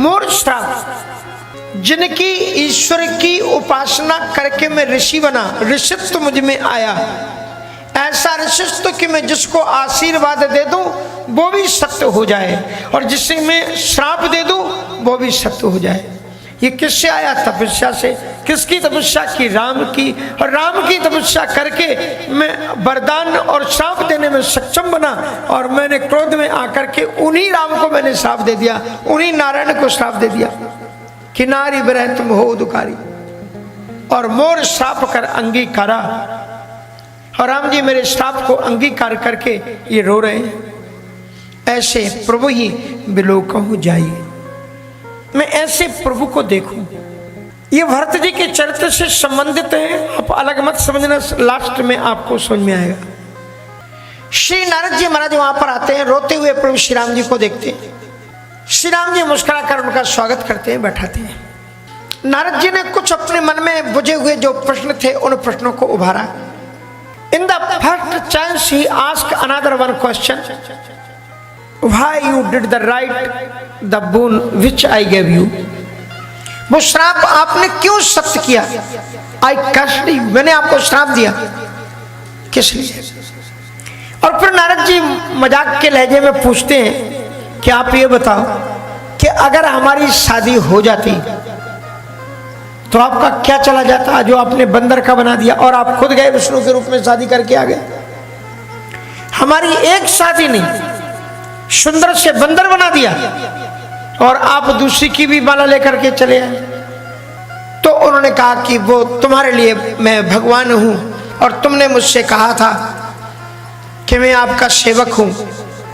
मोर श्राप, जिनकी ईश्वर की उपासना करके मैं ऋषि बना, ऋषित्व मुझ में आया, ऐसा ऋषित्व कि मैं जिसको आशीर्वाद दे दूं वो भी सत्य हो जाए, और जिसे मैं श्राप दे दूं वो भी सत्य हो जाए। ये किससे आया? तपस्या से। किसकी तपस्या की? राम की। और राम की तपस्या करके मैं वरदान और श्राप देने में सक्षम बना, और मैंने क्रोध में आकर के उन्हीं राम को मैंने श्राप दे दिया, उन्हीं नारायण को श्राप दे दिया कि नारी विरह तुम हो दुकारी, और मोर श्राप कर अंगीकारा। और राम जी मेरे श्राप को अंगीकार करके ये रो रहे हैं। ऐसे प्रभु ही बिलोकहु जाइए, मैं ऐसे प्रभु को देखूं। ये भरत जी के चरित्र से संबंधित है, आप अलग मत समझना, लास्ट में आपको समझ में आएगा। श्री नारद जी महाराज वहां पर आते हैं, रोते हुए प्रभु श्री राम जी को देखते हैं। श्री राम जी मुस्कुराकर उनका स्वागत करते हैं, बैठाते हैं। नारद जी ने कुछ अपने मन में बुझे हुए जो प्रश्न थे उन प्रश्नों को उभारा। इन द फर्स्ट चांस ही asked another one question, why you did the right the bone which I gave you. वो श्राप आपने क्यों सत्य किया? आई कर्स्ड यू, मैंने आपको श्राप दिया, किस लिए? और फिर नारद जी मजाक के लहजे में पूछते हैं कि आप ये बताओ कि अगर हमारी शादी हो जाती तो आपका क्या चला जाता, जो आपने बंदर का बना दिया और आप खुद गए विष्णु के रूप में शादी करके आ गए। हमारी एक शादी नहीं, सुंदर से बंदर बना दिया और आप दूसरी की भी माला लेकर के चले आए। तो उन्होंने कहा कि वो तुम्हारे लिए मैं भगवान हूं, और तुमने मुझसे कहा था कि मैं आपका सेवक हूं,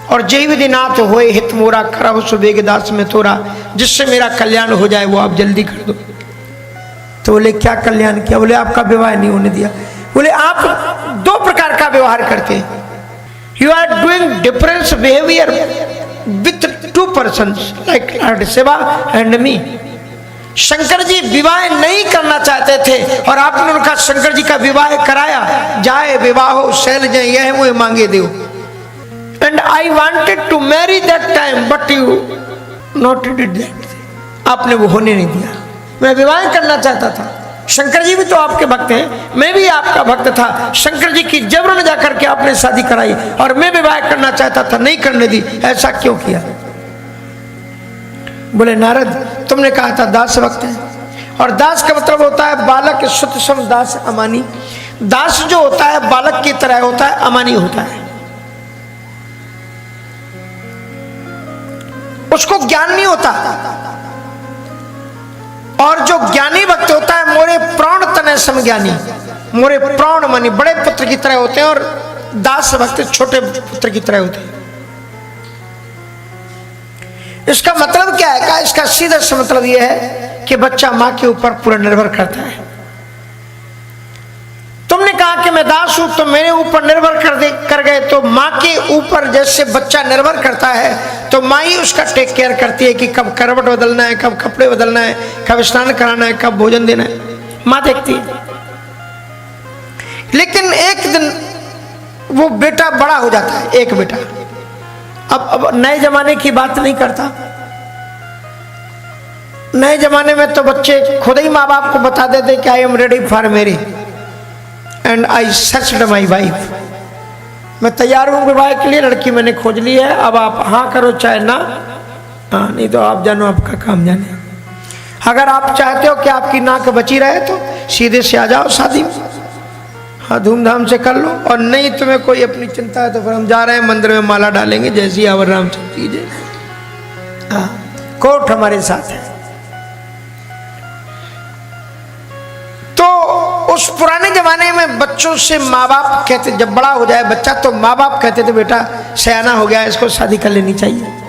और जय विधि नाथ होए हित मोरा करहु सुबेग दास में तोरा, जिससे मेरा कल्याण हो जाए वो आप जल्दी कर दो। तो बोले क्या कल्याण किया? बोले आपका विवाह नहीं होने दिया। बोले आप दो प्रकार का व्यवहार करते हैं, you are doing difference behaviour with two persons like lord Shiva and me. Shankar ji विवाह नहीं करना चाहते थे और आपने उनका शंकर जी का विवाह कराया। जाए विवाहो शैल जय यह मुझे मांगे देव, and I wanted to marry that time but you not did that. आपने वो होने नहीं दिया। मैं विवाह करना चाहता था, शंकर जी भी तो आपके भक्त हैं, मैं भी आपका भक्त था। शंकर जी की जबरन जाकर के आपने शादी कराई और मैं विवाह करना चाहता था, नहीं करने दी। ऐसा क्यों किया? बोले नारद तुमने कहा था दास भक्त है, और दास का मतलब होता है बालक सुत सम दास अमानी। दास जो होता है बालक की तरह होता है, अमानी होता है, उसको ज्ञान नहीं होता। और जो ज्ञानी भक्त होता है मोरे प्राण तने समज्ञानी, मोरे प्राण मानी बड़े पुत्र की तरह होते हैं, और दास भक्त छोटे पुत्र की तरह होते हैं। इसका मतलब क्या है? इसका सीधा सा मतलब यह है कि बच्चा मां के ऊपर पूरा निर्भर करता है। तुमने कहा कि मैं दास हूं तो मेरे ऊपर निर्भर कर गए, तो माँ के ऊपर जैसे बच्चा निर्भर करता है तो माँ ही उसका टेक केयर करती है कि कब करवट बदलना है, कब कपड़े बदलना है, कब स्नान कराना है, कब भोजन देना है, माँ देखती है। लेकिन एक दिन वो बेटा बड़ा हो जाता है, एक बेटा। अब नए जमाने की बात नहीं करता, नए जमाने में तो बच्चे खुद ही माँ बाप को बता देते कि I am ready for marriage and I searched my wife. मैं तैयार हूं विवाह के लिए, लड़की मैंने खोज ली है, अब आप हाँ करो चाहे ना, हाँ नहीं तो आप जानो आपका काम जाने। अगर आप चाहते हो कि आपकी नाक बची रहे तो सीधे से आ जाओ शादी में, हाँ धूमधाम से कर लो, और नहीं तुम्हें कोई अपनी चिंता है तो फिर हम जा रहे हैं मंदिर में माला डालेंगे जैसी आवर राम कीजिए। हाँ कोर्ट हमारे साथ है। तो उस पुराने जमाने में बच्चों से माँ बाप कहते, जब बड़ा हो जाए बच्चा तो माँ बाप कहते थे बेटा सयाना हो गया, इसको शादी कर लेनी चाहिए।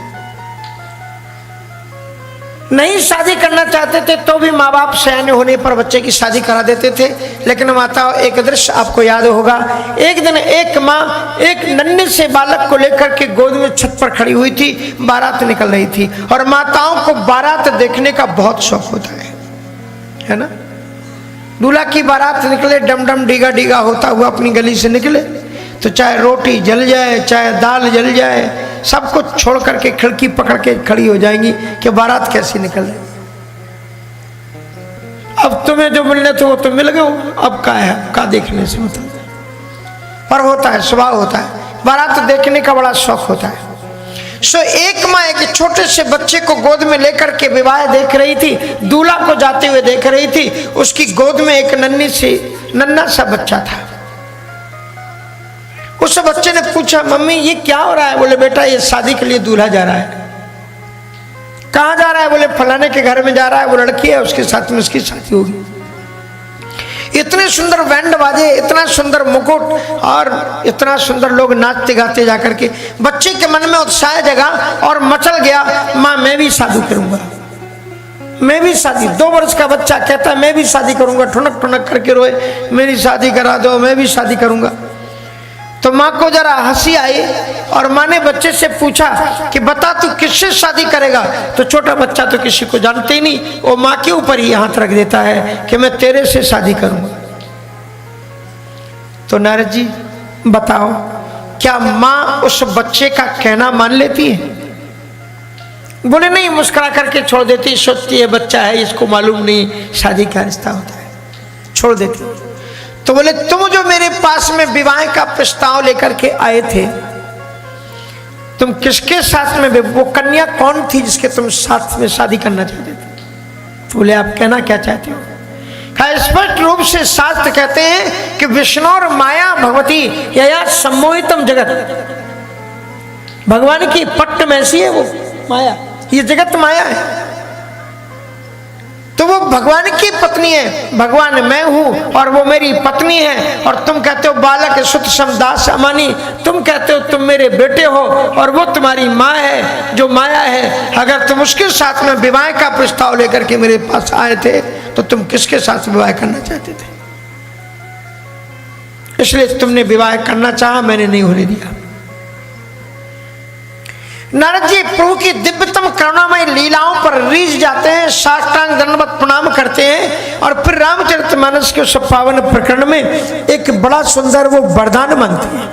नहीं शादी करना चाहते थे तो भी माँ बाप सयाने होने पर बच्चे की शादी करा देते थे। लेकिन माता एक दृश्य आपको याद होगा, एक दिन एक माँ एक नन्हे से बालक को लेकर के गोद में छत पर खड़ी हुई थी, बारात निकल रही थी, और माताओं को बारात देखने का बहुत शौक होता है ना। दूल्हा की बारात निकले, डम डम डीगा डीगा होता हुआ अपनी गली से निकले, तो चाहे रोटी जल जाए, चाहे दाल जल जाए, सब कुछ छोड़ करके खिड़की पकड़ के खड़ी हो जाएंगी कि बारात कैसी निकल रही। अब तुम्हें जो मिलने थे वो तो मिल गए, अब का है, का देखने से मतलब। पर होता है, स्वभाव होता है, बारात देखने का बड़ा शौक होता है। सो एक माँ एक छोटे से बच्चे को गोद में लेकर के विवाह देख रही थी, दूल्हा को जाते हुए देख रही थी। उसकी गोद में एक नन्हा सा बच्चा था। उस बच्चे ने पूछा, मम्मी ये क्या हो रहा है? बोले बेटा ये शादी के लिए दूल्हा जा रहा है। कहाँ जा रहा है? बोले फलाने के घर में जा रहा है, वो लड़की है, उसके साथ में उसकी शादी होगी। इतने सुंदर बैंड बाजे, इतना सुंदर मुकुट और इतना सुंदर लोग नाचते गाते जाकर के बच्चे के मन में उत्साह जगा और मचल गया, माँ मैं भी शादी करूंगा, मैं भी शादी। 2 वर्ष का बच्चा कहता है मैं भी शादी करूंगा, ठुनक ठुनक करके रोए, मेरी शादी करा दो, मैं भी शादी करूंगा। तो माँ को जरा हंसी आई और माँ ने बच्चे से पूछा कि बता तू किससे शादी करेगा? तो छोटा बच्चा तो किसी को जानते ही नहीं, वो माँ के ऊपर ही हाथ रख देता है कि मैं तेरे से शादी करूंगा। तो नारद जी बताओ, क्या माँ उस बच्चे का कहना मान लेती है? बोले नहीं, मुस्कुरा करके छोड़ देती, सोचती है बच्चा है, इसको मालूम नहीं शादी का रिश्ता होता है, छोड़ देती। तो बोले तुम जो मेरे पास में विवाह का प्रस्ताव लेकर के आए थे, तुम किसके साथ में, वो कन्या कौन थी जिसके तुम साथ में शादी करना चाहते थे? तो बोले आप कहना क्या चाहते हो? स्पष्ट रूप से शास्त्र कहते हैं कि विष्णु और माया भगवती या सम्मोहितम जगत, भगवान की पट्ट में ऐसी है वो माया, ये जगत माया है। तो वो भगवान की पत्नी है, भगवान मैं हूं और वो मेरी पत्नी है। और तुम कहते हो बालक सुत समदास अमानी, तुम कहते हो तुम मेरे बेटे हो और वो तुम्हारी माँ है जो माया है। अगर तुम उसके साथ में विवाह का प्रस्ताव लेकर के मेरे पास आए थे तो तुम किसके साथ विवाह करना चाहते थे? इसलिए तुमने विवाह करना चाहा, मैंने नहीं होने दिया। नारद जी प्रभु की दिव्यतम करुणामय लीलाओं पर रीझ जाते हैं, साष्टांग दंडवत प्रणाम करते हैं और फिर रामचरितमानस के उस पावन प्रकरण में एक बड़ा सुंदर वो वरदान मांगते हैं।